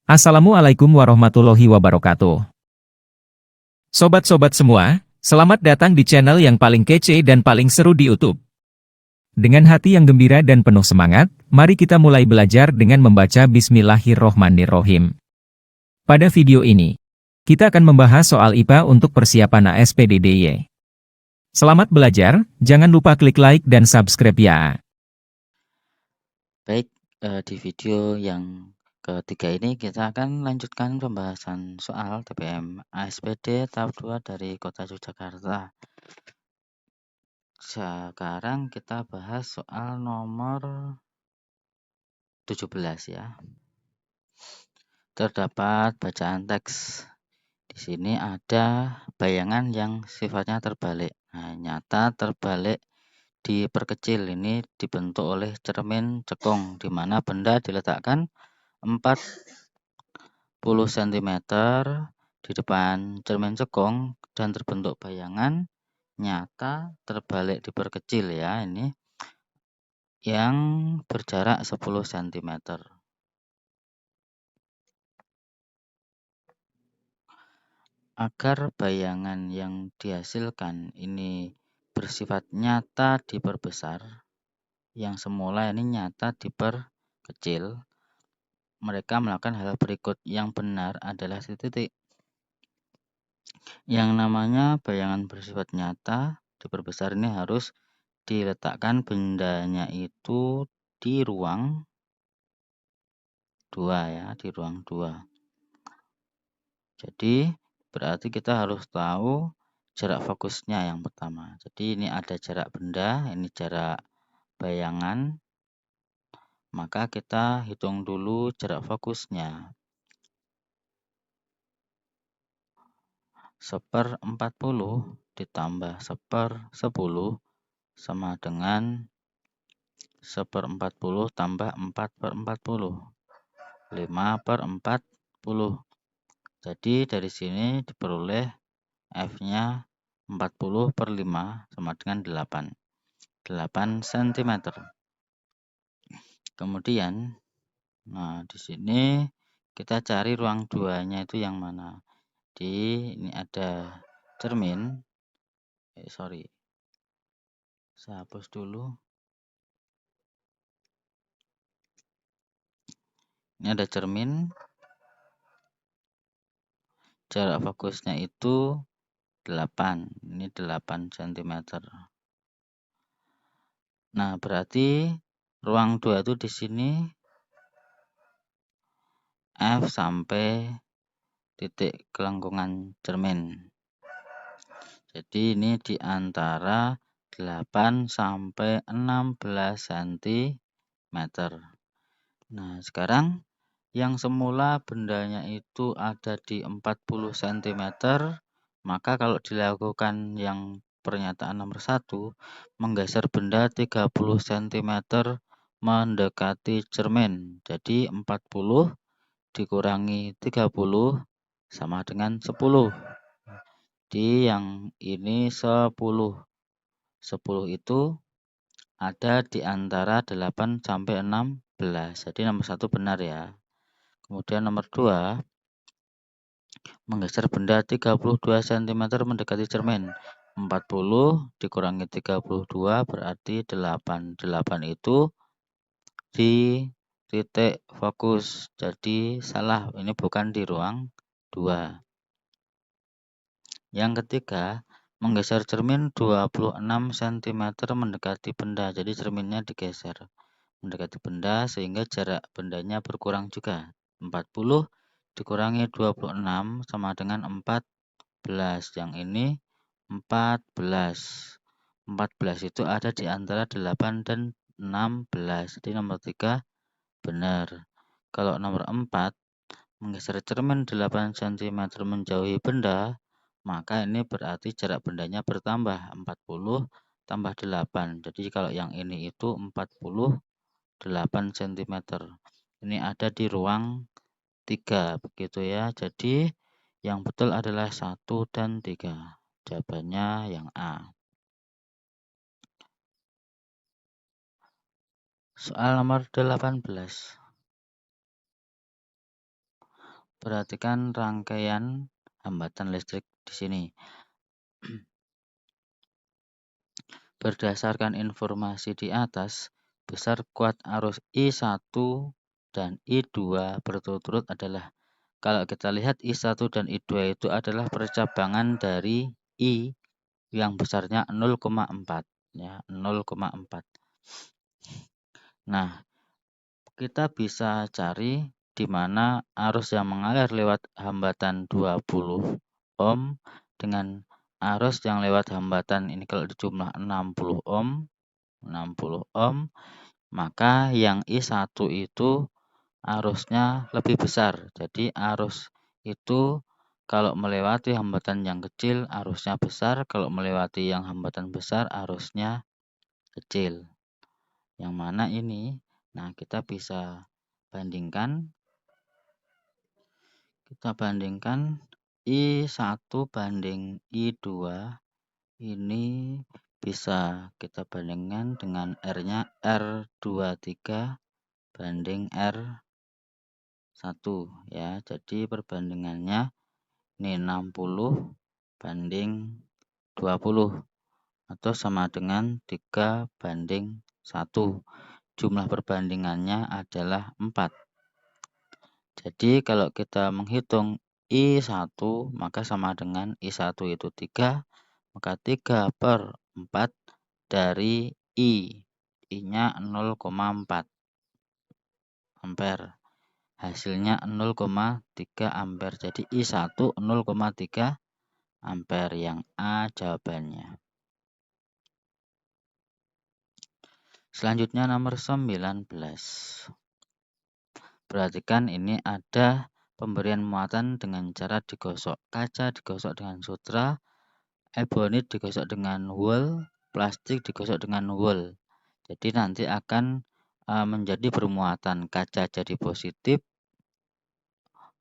Assalamualaikum warahmatullahi wabarakatuh. Sobat-sobat semua, selamat datang di channel yang paling kece dan paling seru di YouTube. Dengan hati yang gembira dan penuh semangat, mari kita mulai belajar dengan membaca Bismillahirrohmanirrohim. Pada video ini, kita akan membahas soal IPA untuk persiapan ASPDDY. Selamat belajar, jangan lupa klik like dan subscribe ya. Baik, di video yang ketiga ini kita akan lanjutkan pembahasan soal TPM ASPD tahap 2 dari Kota Yogyakarta. Sekarang kita bahas soal nomor 17 ya. Terdapat bacaan teks. Di sini ada bayangan yang sifatnya terbalik. Nah, nyata terbalik diperkecil ini dibentuk oleh cermin cekung di mana benda diletakkan 40 cm di depan cermin cekung dan terbentuk bayangan nyata terbalik diperkecil ya ini yang berjarak 10 cm. Agar bayangan yang dihasilkan ini bersifat nyata diperbesar, yang semula ini nyata diperkecil, mereka melakukan hal berikut. Yang benar adalah titik. Yang namanya bayangan bersifat nyata diperbesar ini harus diletakkan bendanya itu di ruang 2 ya, di ruang 2. Jadi berarti kita harus tahu jarak fokusnya yang pertama. Jadi ini ada jarak benda, ini jarak bayangan. Maka kita hitung dulu jarak fokusnya. 1/40 ditambah 1/10 sama dengan 1/40 tambah 4/40. 5/40. Jadi dari sini diperoleh F-nya 40/5 sama dengan 8 cm. Kemudian, nah di sini kita cari ruang 2-nya itu yang mana. Ini ada cermin. Saya hapus dulu. Ini ada cermin. Jarak fokusnya itu 8. Ini 8 cm. Nah, berarti ruang 2 itu di sini F sampai titik kelengkungan cermin. Jadi ini di antara 8 sampai 16 cm. Nah, sekarang yang semula bendanya itu ada di 40 cm, maka kalau dilakukan yang pernyataan nomor 1, menggeser benda 30 cm mendekati cermin. Jadi 40 dikurangi 30 sama dengan 10. Di yang ini 10. 10 itu ada di antara 8 sampai 16. Jadi nomor 1 benar ya. Kemudian nomor 2, menggeser benda 32 cm mendekati cermin. 40 dikurangi 32 berarti 8. 8 itu di titik fokus. Jadi salah, ini bukan di ruang 2. Yang ketiga, menggeser cermin 26 cm mendekati benda. Jadi cerminnya digeser mendekati benda sehingga jarak bendanya berkurang juga. 40 dikurangi 26 sama dengan 14. Yang ini 14. 14 itu ada di antara 8 dan 16. Jadi nomor 3 benar. Kalau nomor 4, menggeser cermin 8 cm menjauhi benda, maka ini berarti jarak bendanya bertambah 40 tambah 8. Jadi kalau yang ini itu 48 cm. Ini ada di ruang 3 begitu ya. Jadi yang betul adalah 1 dan 3. Jawabannya yang A. Soal nomor 18. Perhatikan rangkaian hambatan listrik di sini. Berdasarkan informasi di atas, besar kuat arus I1 dan I2 berturut-turut adalah, kalau kita lihat I1 dan I2 itu adalah percabangan dari I yang besarnya 0,4 ya, 0,4. Nah, kita bisa cari di mana arus yang mengalir lewat hambatan 20 ohm dengan arus yang lewat hambatan ini kalau dijumlah 60 ohm, maka yang I1 itu arusnya lebih besar. Jadi arus itu kalau melewati hambatan yang kecil arusnya besar, kalau melewati yang hambatan besar arusnya kecil. Yang mana ini? Nah, kita bisa bandingkan. Kita bandingkan I1 banding I2. Ini bisa kita bandingkan dengan R-nya R23 banding R1 ya. Jadi perbandingannya ini 60 banding 20 atau sama dengan 3 banding 1. Jumlah perbandingannya adalah 4. Jadi kalau kita menghitung I1 maka sama dengan I1 itu 3, maka 3/4 dari I. I-nya 0,4 ampere. Hasilnya 0,3 ampere. Jadi I1 0,3 ampere, yang A jawabannya. Selanjutnya nomor 19. Perhatikan ini ada pemberian muatan dengan cara digosok. Kaca digosok dengan sutra, ebonit digosok dengan wool, plastik digosok dengan wool. Jadi nanti akan menjadi bermuatan. Kaca jadi positif,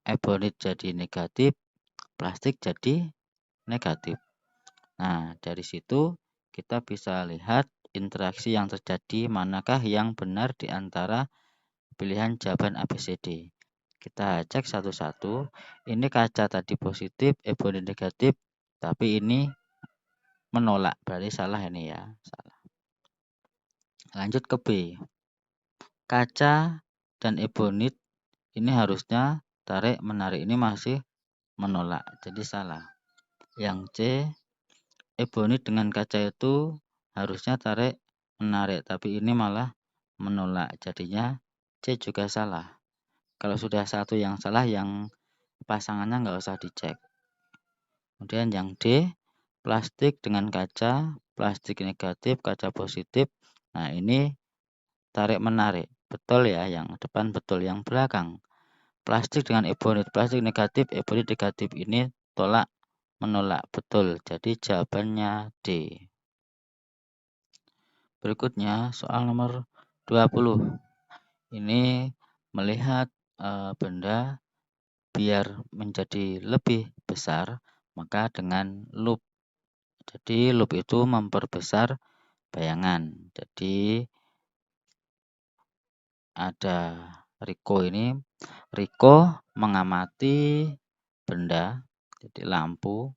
ebonit jadi negatif, plastik jadi negatif. Nah, dari situ kita bisa lihat interaksi yang terjadi, manakah yang benar di antara pilihan jawaban ABCD. Kita cek satu-satu. Ini kaca tadi positif, ebonit negatif, tapi ini menolak. Berarti salah ini ya, salah. Lanjut ke B. Kaca dan ebonit ini harusnya tarik menarik, ini masih menolak. Jadi salah. Yang C, ebonit dengan kaca itu harusnya tarik menarik, tapi ini malah menolak. Jadinya C juga salah. Kalau sudah satu yang salah, yang pasangannya nggak usah dicek. Kemudian yang D, plastik dengan kaca, plastik negatif, kaca positif. Nah, ini tarik menarik. Betul ya, yang depan betul, yang belakang. Plastik dengan ebonit, plastik negatif, ebonit negatif, ini tolak menolak. Betul. Jadi jawabannya D. Berikutnya soal nomor 20. Ini melihat benda biar menjadi lebih besar, maka dengan loop. Jadi loop itu memperbesar bayangan. Jadi ada Riko ini. Riko mengamati benda, jadi lampu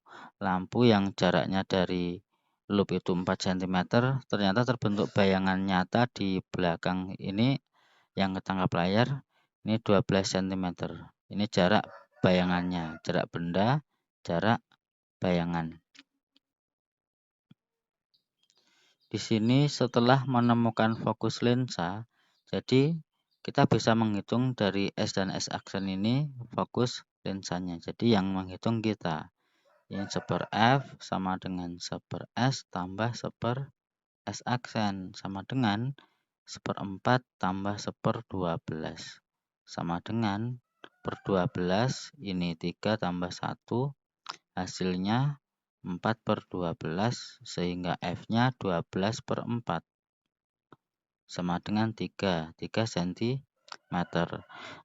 yang jaraknya dari loop itu 4 cm, ternyata terbentuk bayangan nyata di belakang ini yang ketangkap layar, ini 12 cm. Ini jarak bayangannya, jarak benda, jarak bayangan. Di sini setelah menemukan fokus lensa, jadi kita bisa menghitung dari S dan S aksen ini fokus lensanya. Jadi yang menghitung kita. Yang 1/F sama dengan 1/S tambah 1/S aksen sama dengan 1/4 tambah 1/12 sama dengan per 12, ini 3 tambah 1, hasilnya 4/12, sehingga F-nya 12/4 sama dengan 3 cm.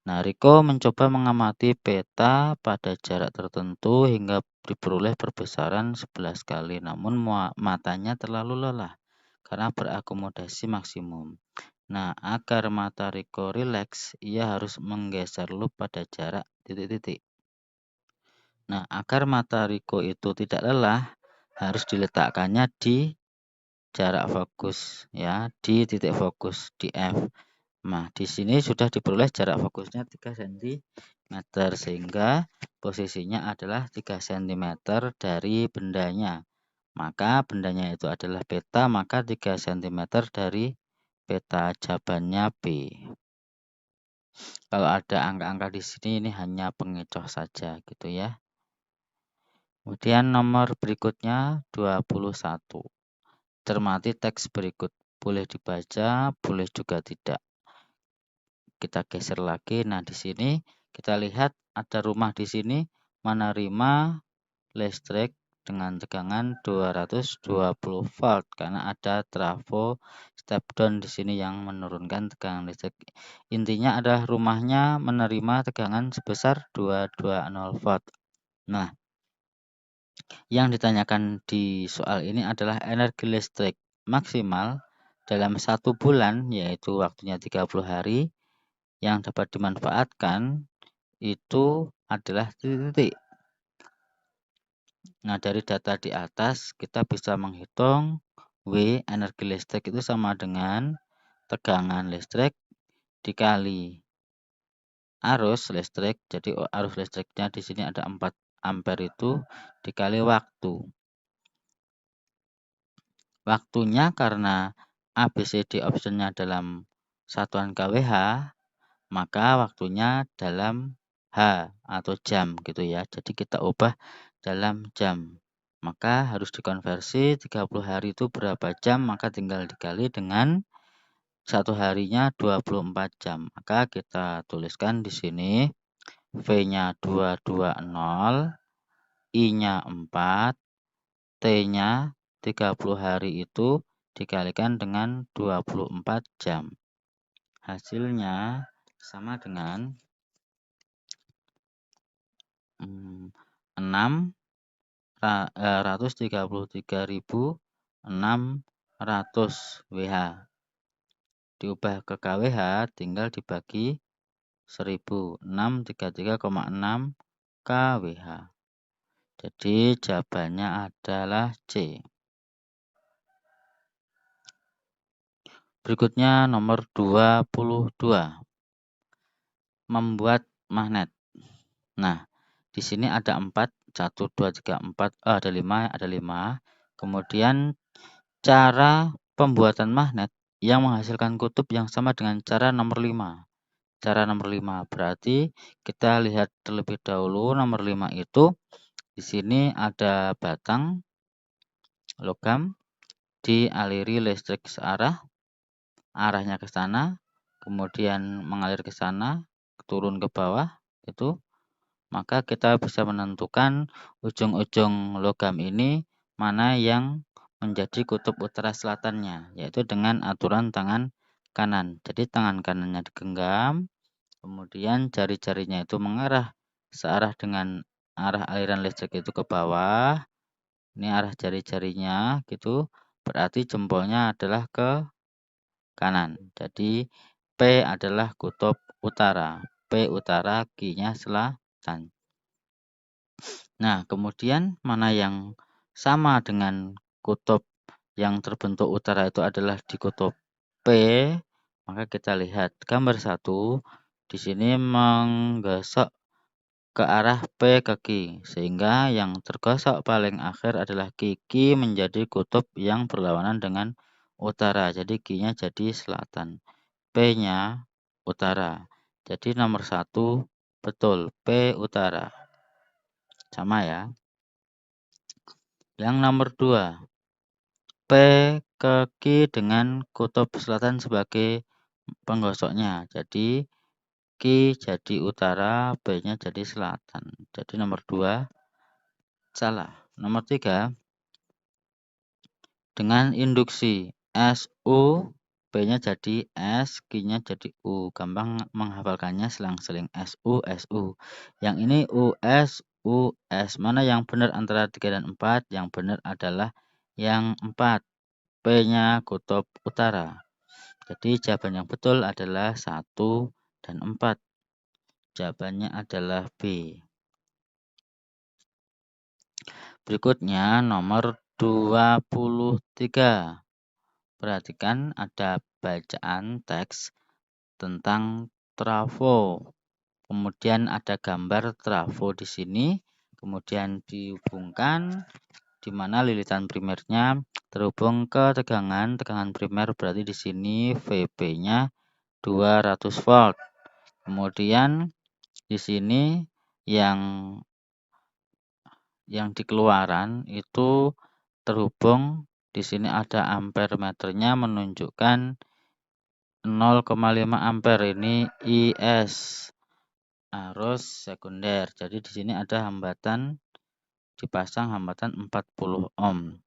Nah, Riko mencoba mengamati peta pada jarak tertentu hingga diperoleh perbesaran 11 kali, namun matanya terlalu lelah karena berakomodasi maksimum. Nah, agar mata Riko rileks, ia harus menggeser loop pada jarak titik-titik. Nah, agar mata Riko itu tidak lelah, harus diletakkannya di jarak fokus ya, di titik fokus di F. Nah, di sini sudah diperoleh jarak fokusnya 3 cm sehingga posisinya adalah 3 cm dari bendanya. Maka bendanya itu adalah beta, maka 3 cm dari beta jawabannya B. Kalau ada angka-angka di sini ini hanya pengecoh saja gitu ya. Kemudian nomor berikutnya 21. Cermati teks berikut. Boleh dibaca, boleh juga tidak. Kita geser lagi. Nah, di sini kita lihat ada rumah di sini menerima listrik dengan tegangan 220 volt karena ada trafo step down di sini yang menurunkan tegangan listrik. Intinya adalah rumahnya menerima tegangan sebesar 220 volt. Nah, yang ditanyakan di soal ini adalah energi listrik maksimal dalam 1 bulan, yaitu waktunya 30 hari, yang dapat dimanfaatkan itu adalah titik-titik. Nah, dari data di atas kita bisa menghitung W energi listrik itu sama dengan tegangan listrik dikali arus listrik. Jadi arus listriknya di sini ada 4 ampere itu dikali waktu. Waktunya karena ABCD optionnya dalam satuan kWh, maka waktunya dalam H atau jam gitu ya. Jadi kita ubah dalam jam. Maka harus dikonversi 30 hari itu berapa jam, maka tinggal dikali dengan satu harinya 24 jam. Maka kita tuliskan di sini V-nya 220, I-nya 4, T-nya 30 hari itu dikalikan dengan 24 jam. Hasilnya sama dengan 633.600 Wh. Diubah ke kWh tinggal dibagi 1000. 633,6 kWh. Jadi jawabannya adalah C. Berikutnya nomor 22. Membuat magnet. Nah, di sini ada 4, 1, 2, 3, 4, ada 5. Kemudian cara pembuatan magnet yang menghasilkan kutub yang sama dengan cara nomor 5. Cara nomor 5 berarti kita lihat terlebih dahulu nomor 5 itu di sini ada batang logam dialiri listrik searah, arahnya ke sana, kemudian mengalir ke sana, turun ke bawah itu. Maka kita bisa menentukan ujung-ujung logam ini mana yang menjadi kutub utara selatannya, yaitu dengan aturan tangan kanan. Jadi tangan kanannya digenggam, kemudian jari-jarinya itu mengarah searah dengan arah aliran listrik itu ke bawah. Ini arah jari-jarinya gitu, berarti jempolnya adalah ke kanan. Jadi P adalah kutub utara, P utara, Q-nya selatan. Nah, kemudian mana yang sama dengan kutub yang terbentuk utara itu adalah di kutub P, maka kita lihat gambar 1 di sini menggosok ke arah P ke Q, sehingga yang tergosok paling akhir adalah Q. Q menjadi kutub yang berlawanan dengan utara, jadi Q-nya jadi selatan, P-nya utara. Jadi nomor 1 betul, P utara. Sama ya. Yang nomor 2, P ke Q dengan kutub selatan sebagai penggosoknya. Jadi Q jadi utara, P-nya jadi selatan. Jadi nomor 2 salah. Nomor 3, dengan induksi SU, P-nya jadi S, Q-nya jadi U. Gampang menghafalkannya selang-seling SU, SU. Yang ini US, US. Mana yang benar antara 3 dan 4? Yang benar adalah yang 4. P-nya kutub utara. Jadi jawaban yang betul adalah 1 dan 4. Jawabannya adalah B. Berikutnya nomor 23. Perhatikan ada bacaan teks tentang trafo. Kemudian ada gambar trafo di sini, kemudian dihubungkan di mana lilitan primernya terhubung ke tegangan. Tegangan primer berarti di sini VB-nya 200 volt. Kemudian di sini yang dikeluaran itu terhubung, di sini ada ampere meternya menunjukkan 0,5 ampere, ini IS, arus sekunder. Jadi di sini ada hambatan, dipasang hambatan 40 ohm.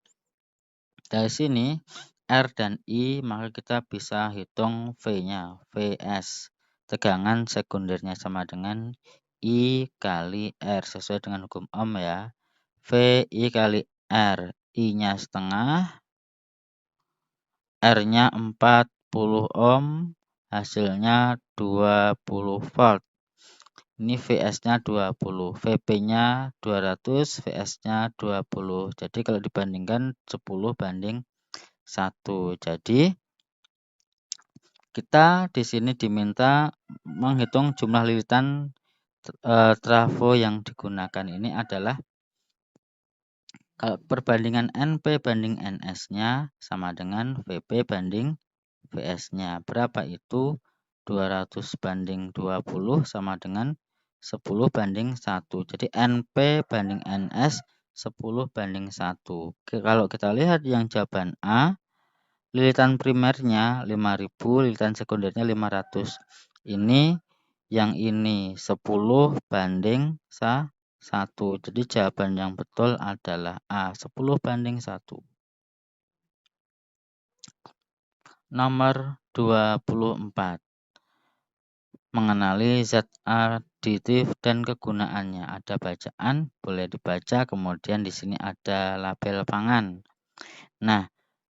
Dari sini R dan I, maka kita bisa hitung V-nya, Vs. Tegangan sekundernya sama dengan I kali R, sesuai dengan hukum Ohm ya. VI kali R, I-nya setengah, R-nya 40 ohm, hasilnya 20 volt. Ini Vs-nya 20, Vp-nya 200, Vs-nya 20. Jadi kalau dibandingkan 10 banding 1. Jadi kita di sini diminta menghitung jumlah lilitan trafo yang digunakan. Ini adalah kalau perbandingan NP banding NS-nya sama dengan VP banding VS-nya. Berapa itu? 200 banding 20 sama dengan 10 banding 1. Jadi NP banding NS 10 banding 1. Kalau kita lihat yang jawaban A, lilitan primernya 5000, lilitan sekundernya 500. Ini yang ini 10 banding 1. Jadi jawaban yang betul adalah A, 10 banding 1. Nomor 24. Mengenali zat aditif dan kegunaannya. Ada bacaan, boleh dibaca, kemudian di sini ada label pangan. Nah,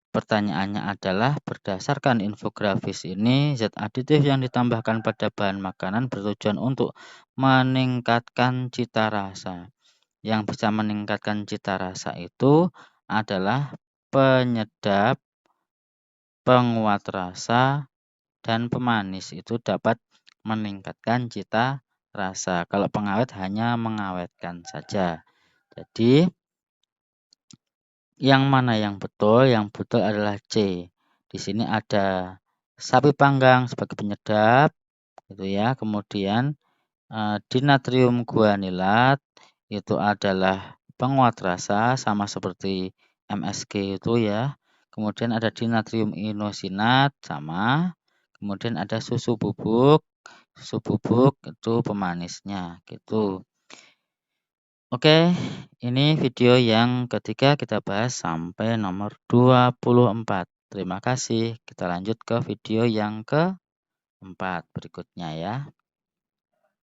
pertanyaannya adalah berdasarkan infografis ini, zat aditif yang ditambahkan pada bahan makanan bertujuan untuk meningkatkan cita rasa. Yang bisa meningkatkan cita rasa itu adalah penyedap, penguat rasa, dan pemanis. Itu dapat meningkatkan cita rasa. Kalau pengawet hanya mengawetkan saja. Jadi yang mana yang betul? Yang betul adalah C. Di sini ada sapi panggang sebagai penyedap, gitu ya. Kemudian dinatrium guanilat itu adalah penguat rasa, sama seperti MSG itu ya. Kemudian ada dinatrium inosinat sama. Kemudian ada susu bubuk. Susu bubuk itu pemanisnya, gitu. Oke, ini video yang ketiga kita bahas sampai nomor 24. Terima kasih. Kita lanjut ke video yang keempat berikutnya ya.